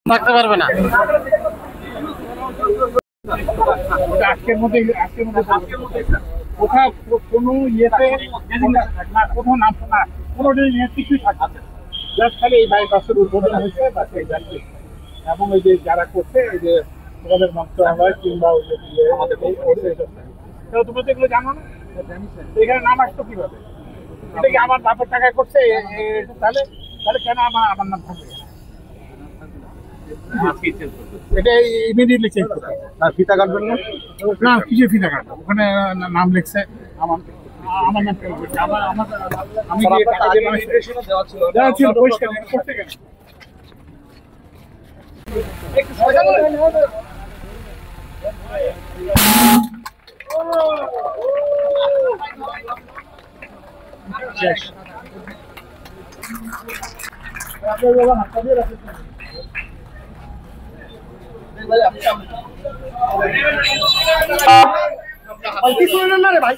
থাকতে পারবে না। আজকের মধ্যে কোথাও কোনো ইয়েতে না কোথাও নাম না কোনো কিছুই থাকছে জাস্ট খালি এই বাইপাসের উদ্বোধন হয়েছে বা সেই যাচ্ছে এবং ওই যে যারা করছে ওই যে তোমাদের মন্ত্রণালয় কিংবা ওই যে তোমরা তো এগুলো জানো না, এখানে নাম আসতো কিভাবে? এটা কি আমার বাপের টাকায় করছে? তাহলে তাহলে কেন আমার নাম থাকবে? এটা ইমিডিয়েটলি চেঞ্জ করতে হবে। আর ফিতা কাটবেন না? না, কিছু ফিতা কাটবো, ওখানে নাম লিখছে আমার আমার নাম আমি দেওয়া ছিল পরিষ্কার করতে গেলে না রে ভাই।